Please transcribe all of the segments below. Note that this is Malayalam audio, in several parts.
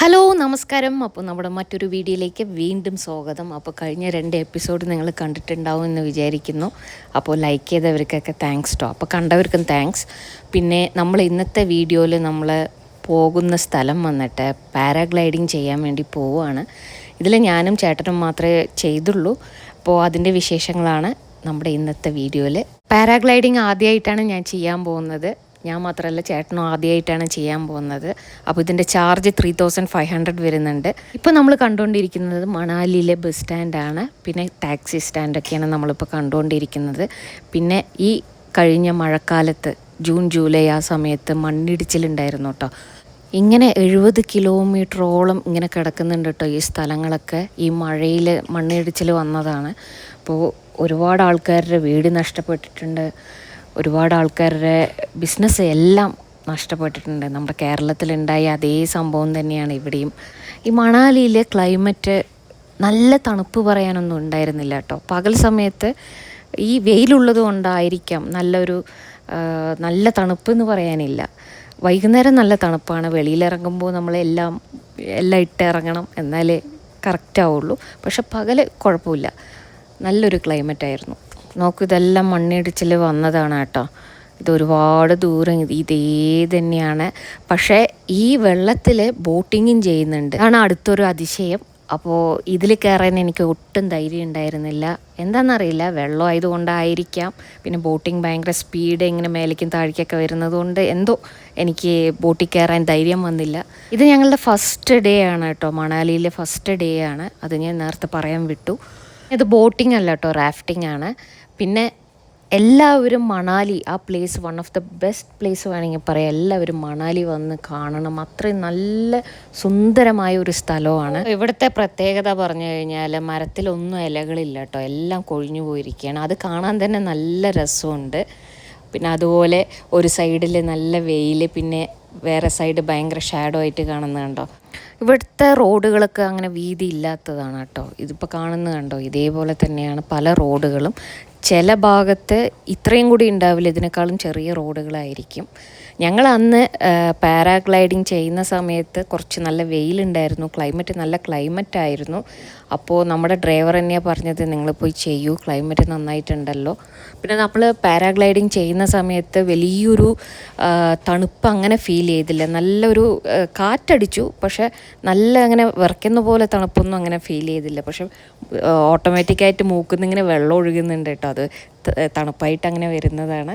ഹലോ നമസ്കാരം. അപ്പോൾ നമ്മുടെ മറ്റൊരു വീഡിയോയിലേക്ക് വീണ്ടും സ്വാഗതം. അപ്പോൾ കഴിഞ്ഞ 2 എപ്പിസോഡ് നിങ്ങൾ കണ്ടിട്ടുണ്ടാവും എന്ന് വിചാരിക്കുന്നു. അപ്പോൾ ലൈക്ക് ചെയ്തവർക്കൊക്കെ താങ്ക്സ് ടോ. അപ്പോൾ കണ്ടവർക്കും താങ്ക്സ്. പിന്നെ നമ്മൾ ഇന്നത്തെ വീഡിയോയിൽ നമ്മൾ പോകുന്ന സ്ഥലം വന്നിട്ട് പാരാഗ്ലൈഡിങ് ചെയ്യാൻ വേണ്ടി പോവുകയാണ്. ഇതിൽ ഞാനും ചേട്ടനും മാത്രമേ ചെയ്തുള്ളൂ. അപ്പോൾ അതിൻ്റെ വിശേഷങ്ങളാണ് നമ്മുടെ ഇന്നത്തെ വീഡിയോയിൽ. പാരാഗ്ലൈഡിങ് ആദ്യമായിട്ടാണ് ഞാൻ ചെയ്യാൻ പോകുന്നത്. ഞാൻ മാത്രമല്ല, ചേട്ടനും ആദ്യമായിട്ടാണ് ചെയ്യാൻ പോകുന്നത്. അപ്പോൾ ഇതിൻ്റെ ചാർജ് 3500 വരുന്നുണ്ട്. ഇപ്പോൾ നമ്മൾ കണ്ടുകൊണ്ടിരിക്കുന്നത് മണാലിയിലെ ബസ് സ്റ്റാൻഡാണ്. പിന്നെ ടാക്സി സ്റ്റാൻഡൊക്കെയാണ് നമ്മളിപ്പോൾ കണ്ടുകൊണ്ടിരിക്കുന്നത്. പിന്നെ ഈ കഴിഞ്ഞ മഴക്കാലത്ത് ജൂൺ ജൂലൈ ആ സമയത്ത് മണ്ണിടിച്ചിലുണ്ടായിരുന്നു കേട്ടോ. ഇങ്ങനെ 70 കിലോമീറ്ററോളം ഇങ്ങനെ കിടക്കുന്നുണ്ട് കേട്ടോ ഈ സ്ഥലങ്ങളൊക്കെ. ഈ മഴയിൽ മണ്ണിടിച്ചിൽ വന്നതാണ്. അപ്പോൾ ഒരുപാട് ആൾക്കാരുടെ വീട് നഷ്ടപ്പെട്ടിട്ടുണ്ട്. ഒരുപാട് ആൾക്കാരുടെ ബിസിനസ് എല്ലാം നഷ്ടപ്പെട്ടിട്ടുണ്ട്. നമ്മുടെ കേരളത്തിലുണ്ടായ അതേ സംഭവം തന്നെയാണ് ഇവിടെയും. ഈ മണാലിയിലെ ക്ലൈമറ്റ് നല്ല തണുപ്പ് പറയാനൊന്നും ഉണ്ടായിരുന്നില്ല കേട്ടോ. പകൽ സമയത്ത് ഈ വെയിലുള്ളത് കൊണ്ടായിരിക്കാം നല്ല തണുപ്പ് എന്ന് പറയാനില്ല. വൈകുന്നേരം നല്ല തണുപ്പാണ്. വെളിയിലിറങ്ങുമ്പോൾ നമ്മളെല്ലാം ഇട്ടിറങ്ങണം, എന്നാലേ കറക്റ്റ് ആവുള്ളൂ. പക്ഷെ പകൽ കുഴപ്പമില്ല, നല്ലൊരു ക്ലൈമറ്റായിരുന്നു. നോക്കൂ, ഇതെല്ലാം മണ്ണിടിച്ചിൽ വന്നതാണ് കേട്ടോ. ഇതൊരുപാട് ദൂരം ഇതേ തന്നെയാണ്. പക്ഷേ ഈ വെള്ളത്തിൽ ബോട്ടിങ്ങും ചെയ്യുന്നുണ്ട്. അതാണ് അടുത്തൊരു അതിശയം. അപ്പോൾ ഇതിൽ കയറാൻ എനിക്ക് ഒട്ടും ധൈര്യം ഉണ്ടായിരുന്നില്ല. എന്താണെന്നറിയില്ല, വെള്ളം ആയതുകൊണ്ടായിരിക്കാം. പിന്നെ ബോട്ടിങ് ഭയങ്കര സ്പീഡ് ഇങ്ങനെ മേലേക്കും താഴേക്കൊക്കെ വരുന്നത് കൊണ്ട് എന്തോ എനിക്ക് ബോട്ടിൽ കയറാൻ ധൈര്യം വന്നില്ല. ഇത് ഞങ്ങളുടെ ഫസ്റ്റ് ഡേ ആണ് കേട്ടോ. മണാലിയിലെ ഫസ്റ്റ് ഡേ ആണ്. അത് ഞാൻ നേരത്തെ പറയാൻ വിട്ടു. ഇത് ബോട്ടിംഗ് അല്ല കേട്ടോ, റാഫ്റ്റിംഗ് ആണ്. പിന്നെ എല്ലാവരും മണാലി, ആ place one of the best place വേണമെങ്കിൽ പറയാം. എല്ലാവരും മണാലി വന്ന് കാണണം. അത്രയും നല്ല സുന്ദരമായ ഒരു സ്ഥലമാണ്. ഇവിടുത്തെ പ്രത്യേകത പറഞ്ഞു കഴിഞ്ഞാൽ മരത്തിലൊന്നും ഇലകളില്ല കേട്ടോ, എല്ലാം കൊഴിഞ്ഞു പോയിരിക്കുകയാണ്. അത് കാണാൻ തന്നെ നല്ല രസമുണ്ട്. പിന്നെ അതുപോലെ ഒരു സൈഡിൽ നല്ല വെയിൽ, പിന്നെ വേറെ സൈഡ് ഭയങ്കര ഷാഡോ ആയിട്ട് കാണുന്നത്. ഇവിടുത്തെ റോഡുകളൊക്കെ അങ്ങനെ വീതി ഇല്ലാത്തതാണ് കേട്ടോ. ഇതിപ്പോൾ കാണുന്നത് കണ്ടോ, ഇതേപോലെ തന്നെയാണ് പല റോഡുകളും. ചില ഭാഗത്ത് ഇത്രയും കൂടി ഉണ്ടാവില്ല, ഇതിനേക്കാളും ചെറിയ റോഡുകളായിരിക്കും. ഞങ്ങൾ അന്ന് പാരാഗ്ലൈഡിങ് ചെയ്യുന്ന സമയത്ത് കുറച്ച് നല്ല വെയിലുണ്ടായിരുന്നു, ക്ലൈമറ്റ് നല്ല ക്ലൈമറ്റായിരുന്നു. അപ്പോൾ നമ്മുടെ ഡ്രൈവർ തന്നെയാണ് പറഞ്ഞത്, നിങ്ങൾ പോയി ചെയ്യൂ, ക്ലൈമറ്റ് നന്നായിട്ടുണ്ടല്ലോ. പിന്നെ നമ്മൾ പാരാഗ്ലൈഡിങ് ചെയ്യുന്ന സമയത്ത് വലിയൊരു തണുപ്പ് അങ്ങനെ ഫീൽ ചെയ്തില്ല. നല്ലൊരു കാറ്റടിച്ചു, പക്ഷേ നല്ല അങ്ങനെ വിറയ്ക്കുന്ന പോലെ തണുപ്പൊന്നും അങ്ങനെ ഫീൽ ചെയ്തില്ല. പക്ഷെ ഓട്ടോമാറ്റിക്കായിട്ട് മൂക്കുന്ന് ഇങ്ങനെ വെള്ളം ഒഴുകുന്നുണ്ട് കേട്ടോ. അത് തണുപ്പായിട്ട് അങ്ങനെ വരുന്നതാണ്.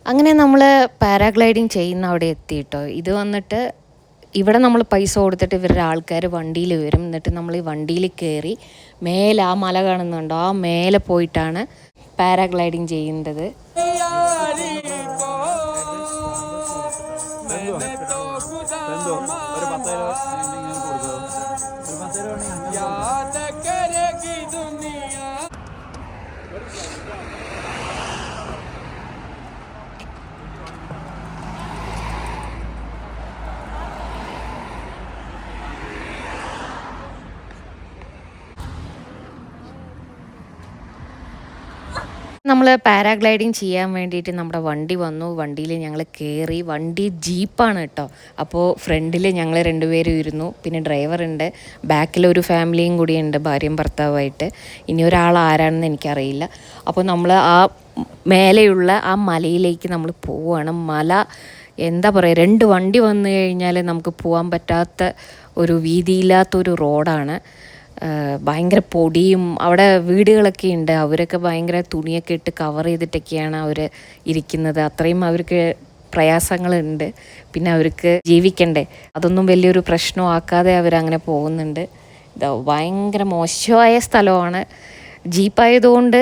അങ്ങനെ നമ്മൾ പാരാഗ്ലൈഡിങ് ചെയ്യുന്ന അവിടെ എത്തി കേട്ടോ. ഇത് വന്നിട്ട് ഇവിടെ നമ്മൾ പൈസ കൊടുത്തിട്ട് ഇവരുടെ ആൾക്കാർ വണ്ടിയിൽ വരും. എന്നിട്ട് നമ്മൾ ഈ വണ്ടിയിൽ കയറി മേലെ ആ മല കാണുന്നുണ്ടോ, ആ മേലെ പോയിട്ടാണ് പാരാഗ്ലൈഡിങ് ചെയ്യേണ്ടത്. നമ്മൾ പാരാഗ്ലൈഡിങ് ചെയ്യാൻ വേണ്ടിയിട്ട് നമ്മുടെ വണ്ടി വന്നു. വണ്ടിയിൽ ഞങ്ങൾ കയറി. വണ്ടി ജീപ്പാണ് കേട്ടോ. അപ്പോൾ ഫ്രണ്ടിൽ ഞങ്ങൾ 2 പേരും ഇരുന്നു. പിന്നെ ഡ്രൈവറുണ്ട്, ബാക്കിലൊരു ഫാമിലിയും കൂടിയുണ്ട്, ഭാര്യയും ഭർത്താവായിട്ട്. ഇനി ഒരാൾ ആരാണെന്ന് എനിക്കറിയില്ല. അപ്പോൾ നമ്മൾ ആ മേലെയുള്ള ആ മലയിലേക്ക് നമ്മൾ പോവുകയാണ്. മല എന്താ പറയുക, 2 വണ്ടി വന്നു കഴിഞ്ഞാൽ നമുക്ക് പോകാൻ പറ്റാത്ത ഒരു വീതിയില്ലാത്തൊരു റോഡാണ്. ഭയങ്കര പൊടിയും, അവിടെ വീടുകളൊക്കെ ഉണ്ട്. അവരൊക്കെ ഭയങ്കര തുണിയൊക്കെ ഇട്ട് കവർ ചെയ്തിട്ടൊക്കെയാണ് അവർ ഇരിക്കുന്നത്. അത്രയും അവർക്ക് പ്രയാസങ്ങളുണ്ട്. പിന്നെ അവർക്ക് ജീവിക്കണ്ടേ, അതൊന്നും വലിയൊരു പ്രശ്നമാക്കാതെ അവരങ്ങനെ പോകുന്നുണ്ട്. ഇതാ ഭയങ്കര മോശമായ സ്ഥലമാണ്. ജീപ്പായതുകൊണ്ട്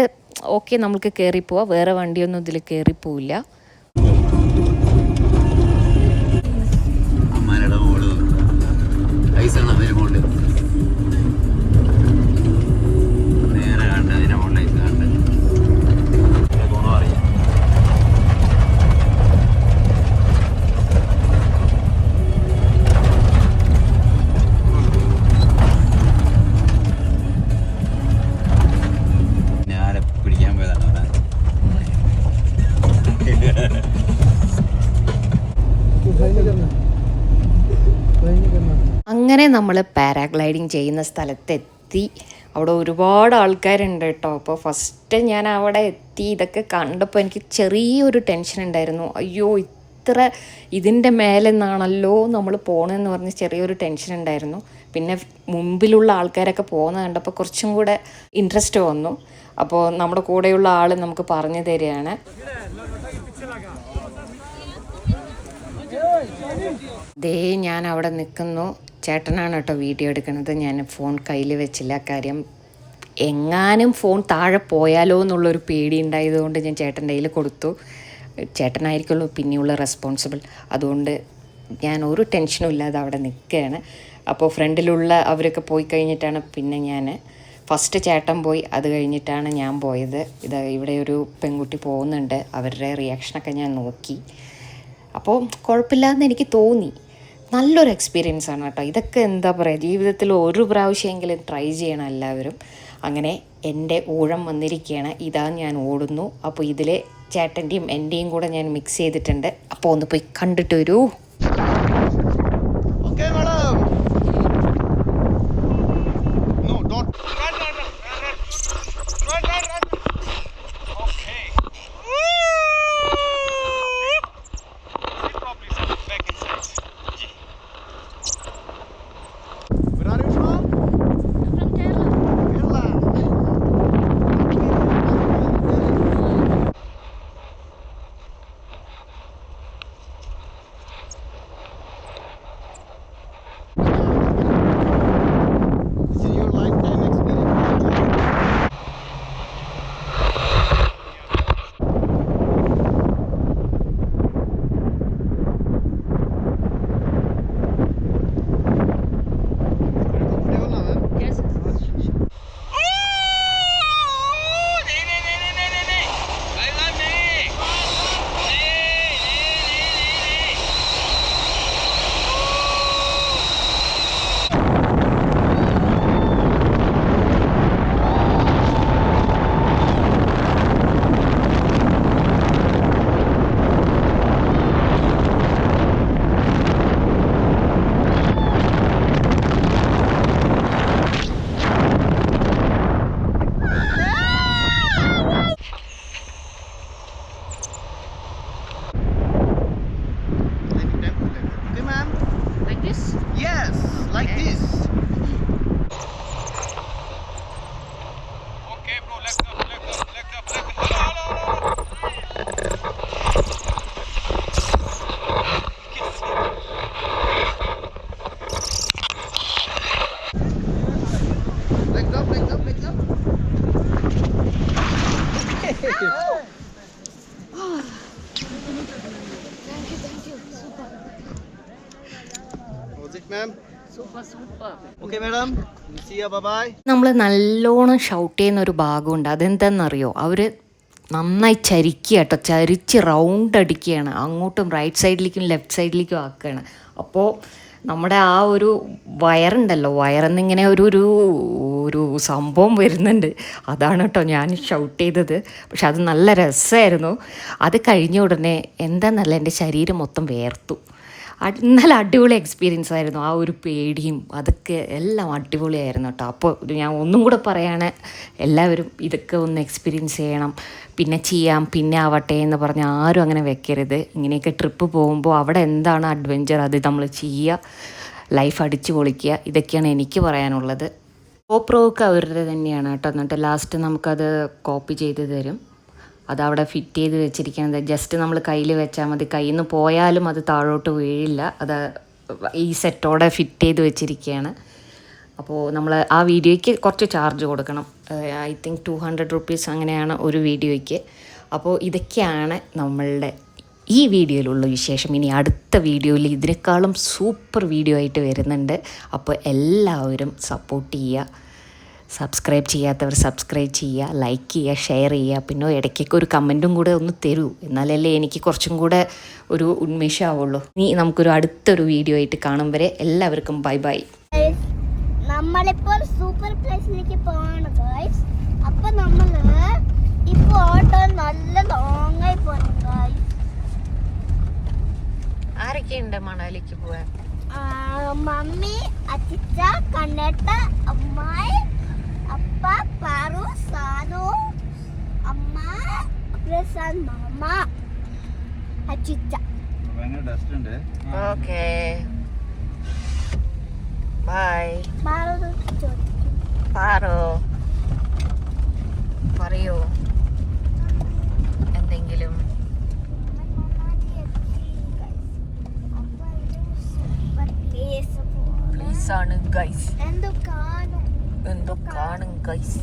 ഓക്കെ, നമുക്ക് കയറിപ്പോവാം. വേറെ വണ്ടിയൊന്നും ഇതിൽ കയറിപ്പോവില്ല. അങ്ങനെ നമ്മൾ പാരാഗ്ലൈഡിങ് ചെയ്യുന്ന സ്ഥലത്തെത്തി. അവിടെ ഒരുപാട് ആൾക്കാരുണ്ട് കേട്ടോ. അപ്പോൾ ഫസ്റ്റ് ഞാൻ അവിടെ എത്തി ഇതൊക്കെ കണ്ടപ്പോൾ എനിക്ക് ചെറിയൊരു ടെൻഷൻ ഉണ്ടായിരുന്നു. അയ്യോ ഇത്ര ഇതിൻ്റെ മേലെ നിന്നാണല്ലോ നമ്മൾ പോകണമെന്ന് പറഞ്ഞ് ചെറിയൊരു ടെൻഷൻ ഉണ്ടായിരുന്നു. പിന്നെ മുമ്പിലുള്ള ആൾക്കാരൊക്കെ പോകുന്നത് കണ്ടപ്പോൾ കുറച്ചും കൂടെ ഇൻട്രസ്റ്റ് വന്നു. അപ്പോൾ നമ്മുടെ കൂടെയുള്ള ആൾ നമുക്ക് പറഞ്ഞു തരികയാണ്. ദേ ഞാൻ അവിടെ നിൽക്കുന്നു. ചേട്ടനാണ് കേട്ടോ വീഡിയോ എടുക്കുന്നത്. ഞാൻ ഫോൺ കയ്യിൽ വെച്ചില്ല. കാര്യം എങ്ങാനും ഫോൺ താഴെ പോയാലോ എന്നുള്ളൊരു പേടി ഉണ്ടായതുകൊണ്ട് ഞാൻ ചേട്ടൻ്റെ കയ്യിൽ കൊടുത്തു. ചേട്ടനായിരിക്കുമല്ലോ പിന്നെയുള്ള റെസ്പോൺസിബിൾ. അതുകൊണ്ട് ഞാൻ ഒരു ടെൻഷനും ഇല്ലാതെ അവിടെ നിൽക്കുകയാണ്. അപ്പോൾ ഫ്രണ്ടിലുള്ള അവരൊക്കെ പോയി കഴിഞ്ഞിട്ടാണ് പിന്നെ ഞാൻ ഫസ്റ്റ് ചേട്ടൻ പോയി. അത് കഴിഞ്ഞിട്ടാണ് ഞാൻ പോയത്. ഇവിടെ ഒരു പെൺകുട്ടി പോകുന്നുണ്ട്. അവരുടെ റിയാക്ഷനൊക്കെ ഞാൻ നോക്കി. അപ്പോൾ കുഴപ്പമില്ലാന്ന് എനിക്ക് തോന്നി. നല്ലൊരു എക്സ്പീരിയൻസ് ആണ് കേട്ടോ. ഇതൊക്കെ എന്താ പറയുക, ജീവിതത്തിൽ ഒരു പ്രാവശ്യമെങ്കിലും ട്രൈ ചെയ്യണം എല്ലാവരും. അങ്ങനെ എൻ്റെ ഊഴം വന്നിരിക്കുകയാണ്. ഇതാ ഞാൻ ഓടുന്നു. അപ്പോൾ ഇതിൽ ചേട്ടൻ്റെയും എൻ്റെയും കൂടെ ഞാൻ മിക്സ് ചെയ്തിട്ടുണ്ട്. അപ്പോൾ ഒന്ന് പോയി കണ്ടിട്ട് വരൂ. നമ്മൾ നല്ലോണം ഷൗട്ട് ചെയ്യുന്ന ഒരു ഭാഗമുണ്ട്. അതെന്താണെന്നറിയോ, അവർ നന്നായി ചരിക്കുക കേട്ടോ. ചരിച്ച് റൗണ്ട് അടിക്കുകയാണ്. അങ്ങോട്ടും റൈറ്റ് സൈഡിലേക്കും ലെഫ്റ്റ് സൈഡിലേക്കും ആക്കുകയാണ്. അപ്പോൾ നമ്മുടെ ആ ഒരു വയറുണ്ടല്ലോ, വയറിന്നിങ്ങനെ ഒരു സംഭവം വരുന്നുണ്ട്. അതാണ് കേട്ടോ ഞാൻ ഷൗട്ട് ചെയ്തത്. പക്ഷെ അത് നല്ല രസമായിരുന്നു. അത് കഴിഞ്ഞ ഉടനെ എന്താണെന്നല്ല എൻ്റെ ശരീരം മൊത്തം വേർത്തു. നല്ല അടിപൊളി എക്സ്പീരിയൻസ് ആയിരുന്നു. ആ ഒരു പേടിയും അതൊക്കെ എല്ലാം അടിപൊളിയായിരുന്നു കേട്ടോ. അപ്പോൾ ഞാൻ ഒന്നും കൂടെ പറയാണ്, എല്ലാവരും ഇതൊക്കെ ഒന്ന് എക്സ്പീരിയൻസ് ചെയ്യണം. പിന്നെ ചെയ്യാം, പിന്നെ ആവട്ടെ എന്ന് പറഞ്ഞ് ആരും അങ്ങനെ വെക്കരുത്. ഇങ്ങനെയൊക്കെ ട്രിപ്പ് പോകുമ്പോൾ അവിടെ എന്താണ് അഡ്വഞ്ചർ അത് നമ്മൾ ചെയ്യുക, ലൈഫ് അടിച്ചു പൊളിക്കുക. ഇതൊക്കെയാണ് എനിക്ക് പറയാനുള്ളത്. GoPro അവരുടെ തന്നെയാണ് കേട്ടോ. എന്നിട്ട് ലാസ്റ്റ് നമുക്കത് കോപ്പി ചെയ്ത് തരും. അതവിടെ ഫിറ്റ് ചെയ്ത് വെച്ചിരിക്കുന്നത്. ജസ്റ്റ് നമ്മൾ കയ്യിൽ വെച്ചാൽ മതി. കയ്യിൽ നിന്ന് പോയാലും അത് താഴോട്ട് വീഴില്ല. അത് ഈ സെറ്റോടെ ഫിറ്റ് ചെയ്ത് വെച്ചിരിക്കുകയാണ്. അപ്പോൾ നമ്മൾ ആ വീഡിയോയ്ക്ക് കുറച്ച് ചാർജ് കൊടുക്കണം. ഐ തിങ്ക് 200 റുപ്പീസ് അങ്ങനെയാണ് ഒരു വീഡിയോയ്ക്ക്. അപ്പോൾ ഇതൊക്കെയാണ് നമ്മളുടെ ഈ വീഡിയോയിലുള്ള വിശേഷം. ഇനി അടുത്ത വീഡിയോയിൽ ഇതിനേക്കാളും സൂപ്പർ വീഡിയോ ആയിട്ട് വരുന്നുണ്ട്. അപ്പോൾ എല്ലാവരും സപ്പോർട്ട് ചെയ്യുക. സബ്സ്ക്രൈബ് ചെയ്യാത്തവർ സബ്സ്ക്രൈബ് ചെയ്യുക, ലൈക്ക് ചെയ്യുക, ഷെയർ ചെയ്യുക. പിന്നെ ഇടയ്ക്കൊക്കെ ഒരു കമൻറ്റും കൂടെ ഒന്ന് തരൂ. എന്നാലല്ലേ എനിക്ക് കുറച്ചും കൂടെ ഒരു ഉന്മേഷമാവുള്ളൂ. ഇനി നമുക്കൊരു അടുത്തൊരു വീഡിയോ ആയിട്ട് കാണും വരെ എല്ലാവർക്കും ബൈ ബൈ. നമ്മളിപ്പോൾ സൂപ്പർ പ്ലേസിലേക്ക് പോവാണ് ഗൈസ്. അപ്പോൾ നമ്മൾ ഇപ്പോൾ ഓട്ടോ നല്ല ലോങ്ങായി പോകണം ഗൈസ്. ആരൊക്കെയുണ്ട് മണാലിക്ക് പോവാൻ? മമ്മി, അച്ചിച്ച, കണ്ണേട്ട, അമ്മായി, അപ്പ, പാറു, സാനു, അമ്മ, പ്രസാദ്, മാമ, അച്ചിച്ച. ഭയങ്കര ഡസ്റ്റ് ഉണ്ട്. Okay bye. പാറു ചോദിക്കും. പാറോ പറയൂ എന്തെങ്കിലും. പ്ലീസ് ആണ് ഗൈസ്. എന്തോ കാണും എന്തോ കാണും ഗൈസ്.